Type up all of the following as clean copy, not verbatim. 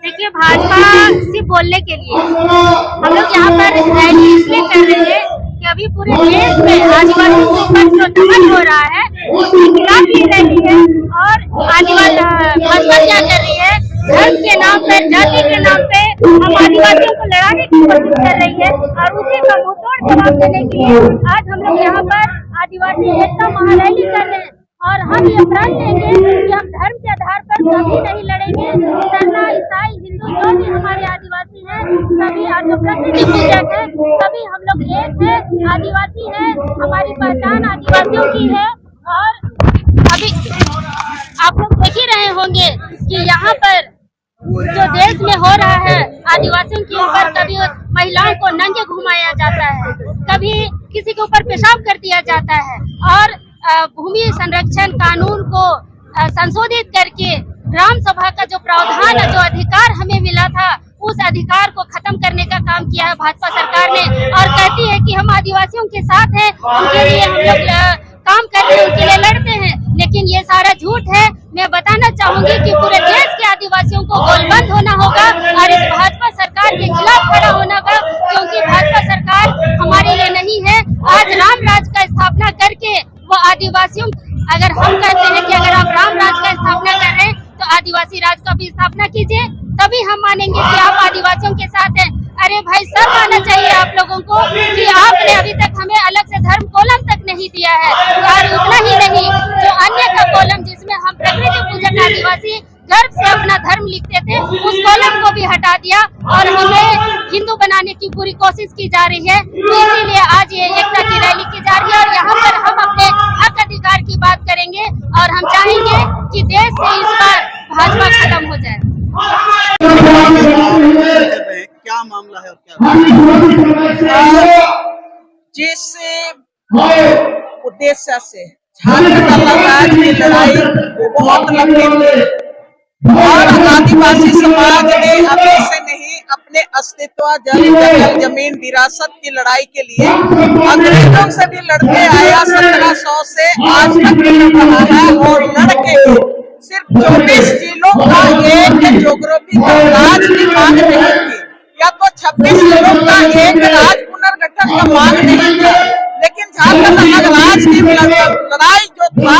देखिए, भाजपा सिर्फ बोलने के लिए हम लोग यहाँ पर रैली इसलिए कर रहे हैं कि अभी पूरे देश में आदिवासी के ऊपर जो दमन हो रहा है उसके खिलाफ ये रैली है। और आदिवासी भाजपा क्या कर रही है, धर्म के नाम पर, जाति के नाम पे हम आदिवासियों को लड़ाने की कोशिश कर रही है। और उसी का मुंहतोड़ जवाब देने के लिए आज हम लोग यहाँ पर आदिवासी एकता महारैली कर रहे हैं। और हम ये प्रण लेंगे कि हम धर्म के आधार पर कभी नहीं लड़ेंगे। सरना, ईसाई, हिंदू जो भी हमारे आदिवासी हैं सभी प्रकृति पूजक है, सभी हम लोग एक है, आदिवासी है, हमारी पहचान आदिवासियों की है। और अभी आप लोग देख ही रहे होंगे कि यहाँ पर जो देश में हो रहा है, आदिवासियों के ऊपर कभी महिलाओं को नंगे घुमाया जाता है, कभी किसी के ऊपर पेशाब कर दिया जाता है। और भूमि संरक्षण कानून को संशोधित करके ग्राम सभा का जो प्रावधान, जो अधिकार हमें मिला था, उस अधिकार को खत्म करने का काम किया है भाजपा सरकार ने। और कहती है कि हम आदिवासियों के साथ हैं, उनके लिए हम लोग काम करते हैं, उनके लिए लड़ते हैं, लेकिन ये सारा झूठ है। मैं बताना चाहूंगी कि पूरे देश के आदिवासियों को गोलबंद होना होगा और इस भाजपा सरकार के खिलाफ खड़ा होना होगा, क्योंकि भाजपा सरकार हमारे लिए नहीं है। आज राम राज का स्थापना करके वो आदिवासियों, अगर हम कहते हैं कि अगर आप राम राज का स्थापना कर रहे हैं तो आदिवासी राज का भी स्थापना कीजिए, तभी हम मानेंगे कि आप आदिवासियों के साथ हैं। अरे भाई, सब मानना चाहिए आप लोगों को कि आपने अभी तक हमें अलग से धर्म कोलम तक नहीं दिया है। और उतना ही नहीं, जो अन्य का कोलम जिसमें हम प्रकृति पूजक आदिवासी गर्व से अपना धर्म लिखते थे, उस कॉलम को भी हटा दिया और हमें हिंदू बनाने की पूरी कोशिश की जा रही है। तो इसीलिए आज ये एकता की रैली की जा रही है और यहाँ पर हम अपने हक अधिकार की बात करेंगे और हम चाहेंगे कि देश से इस बार भाजपा खत्म हो जाए। क्या मामला है और क्या जिस उद्देश्य से झारखंड अलग राज्य की लड़ाई बहुत लंबी थी और आदिवासी समाज ने अभी से नहीं अपने अस्तित्व, जल जमीन विरासत की लड़ाई के लिए अंग्रेजों से भी लड़ते आया। 1700 से आज तक लड़ रहा है और लड़के सिर्फ 24 जिलों का एक ज्योग्राफिकल राज की मांग नहीं थी, या तो 26 जिलों का एक राज पुनर्गठन का मांग नहीं थी, लेकिन झारखंड अलग राज्य की लड़ाई जो था,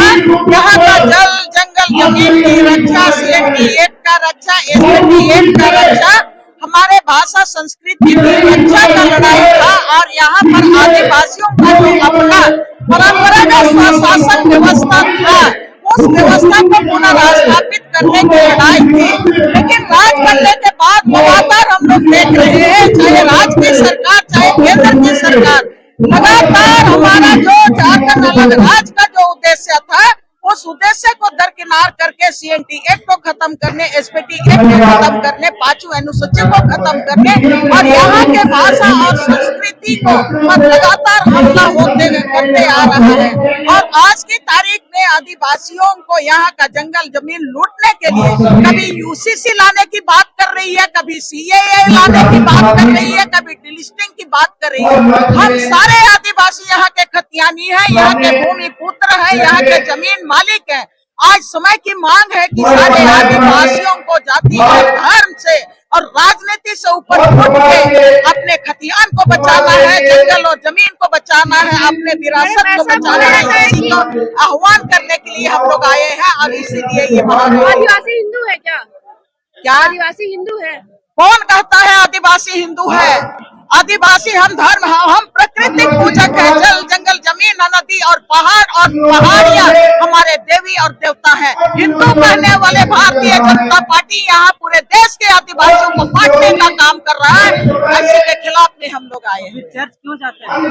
यहाँ का जल जंगल जमीन की रक्षा, CNT एक्ट का रक्षा, SNT एक्ट का रक्षा, हमारे भाषा संस्कृति की रक्षा का लड़ाई था। और यहाँ पर आदिवासियों का जो अपना परंपरागत स्वशासन व्यवस्था था, उस व्यवस्था को पुनर्स्थापित करने की लड़ाई थी। लेकिन राज बनने के बाद लगातार हम लोग देख रहे हैं, चाहे राज्य की सरकार चाहे केंद्र की सरकार, लगातार हमारा जो झारखंड अलग राज्य का जो उद्देश्य था, उस उद्देश्य को दरकिनार करके CNT एक्ट को खत्म करने, SPT एक्ट को खत्म करने, 5वीं अनुसूची को खत्म करने और यहाँ के भाषा और संस्कृति को लगातार हमला करते आ रहा है। और आज की तारीख में आदिवासियों को यहाँ का जंगल जमीन लूटने के लिए कभी UCC लाने की बात कर रही है, कभी CAA लाने की बात कर रही है, कभी डिलिस्टिंग की बात कर रही है। हम सारे आदिवासी यहाँ के खतियानी है, यहाँ के भूमि पुत्र है, यहाँ के जमीन मालिक है। आज समय की मांग है कि सारे आदिवासियों को जाति और धर्म से और राजनीति से ऊपर उठ के अपने खतियान को बचाना है, जंगल और जमीन को बचाना है, अपने विरासत को बचाना है। इसी को आह्वान करने के लिए हम लोग आए हैं और इसीलिए ये आदिवासी हिंदू है क्या? क्या आदिवासी हिंदू है? कौन कहता है आदिवासी हिंदू है? आदिवासी हम धर्म हम प्राकृतिक पूजक है। जल जंगल जमीन नदी और पहाड़ियां हमारे देवी और देवता है। हिंदू कहने वाले भारतीय जनता पार्टी यहाँ पूरे देश के आदिवासियों को बांटने का काम कर रहा है। ऐसे के खिलाफ में हम लोग आए हैं। चर्च क्यों जाते हैं?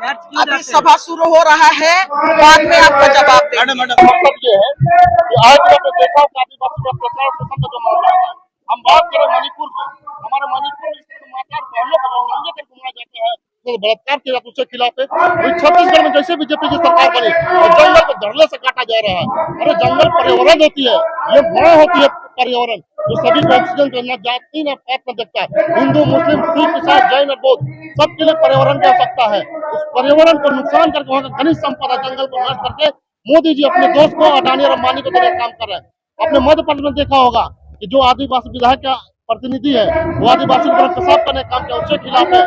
चर्च क्यों अभी जाते हैं? सभा शुरू हो रहा है, बाद में आपका जवाब देंगे। मतलब ये है कि आज जब आपने देखा कि आदिवासी का अत्याचार शोषण का जो मामला है, हम बात करें मणिपुर में, हमारे मणिपुर में माता और बहनों को उल्लंघन कर घुमाया जाता है, तो बलात्कार किया जाता है, उसके खिलाफ है। वही छत्तीसगढ़ में जैसे बीजेपी की सरकार बनी और जंगल को धड़ल्ले से काटा जा रहा है। अरे जंगल पर्यावरण होती है, ये माँ होती है पर्यावरण, जो सभी को ऑक्सीजन देना, जाति न पात न देखता, हिंदू मुस्लिम सिख ईसाई जैन और बौद्ध सबके लिए पर्यावरण की आवश्यकता है। उस पर्यावरण को नुकसान करके वहाँ का खनिज संपदा जंगल को नष्ट करके मोदी जी अपने दोस्त को अडानी और अंबानी को देने का काम कर रहे हैं। आपने मध्य प्रदेश में देखा होगा कि जो आदिवासी विधायक का प्रतिनिधि है वो आदिवासी को पेशाब करने का काम किया, उसके खिलाफ है।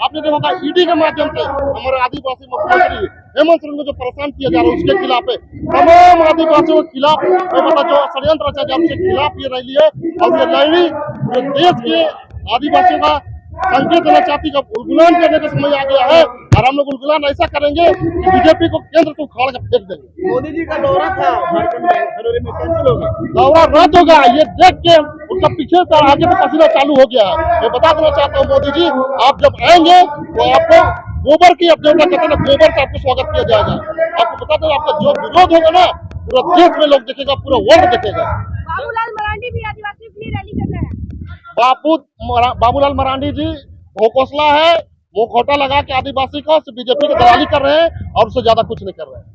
आपने देखा होगा ईडी के माध्यम से हमारे आदिवासी मुख्यमंत्री हेमंत सोरेन को जो परेशान किया जा रहा है उसके खिलाफ है। तमाम आदिवासियों के खिलाफ जो षड्यंत्र रचा जा रहा है उसके खिलाफ ये रैली है। और ये रैली जो देश के आदिवासियों का संकेत देना चाहती है, उलगुलान करने का समय आ गया है। और हम लोग उलगुलान ऐसा करेंगे कि बीजेपी को केंद्र को उखाड़ कर फेंक देंगे। मोदी जी का दौरा था झारखंड में फरवरी में, कैंसिल हो गया। दौरा रद्द होगा, ये देख के उनका पीछे से आगे से पसीना चालू हो गया है। मैं बता देना चाहता हूँ मोदी जी, आप जब आएंगे तो आपको गोबर की अब देवता कहते हैं ना, गोबर से आपको स्वागत किया जाएगा। आपको बता दें आपका जो विरोध होगा ना पूरा देश में लोग देखेगा, पूरा वर्ल्ड देखेगा। बाबूलाल मरांडी भी आदिवासियों के लिए रैली कर रहे हैं। बाबूलाल मरांडी जी भोकोसला है, वो खोटा लगा के आदिवासी को बीजेपी की दलाली कर रहे हैं और उससे ज्यादा कुछ नहीं कर रहे हैं।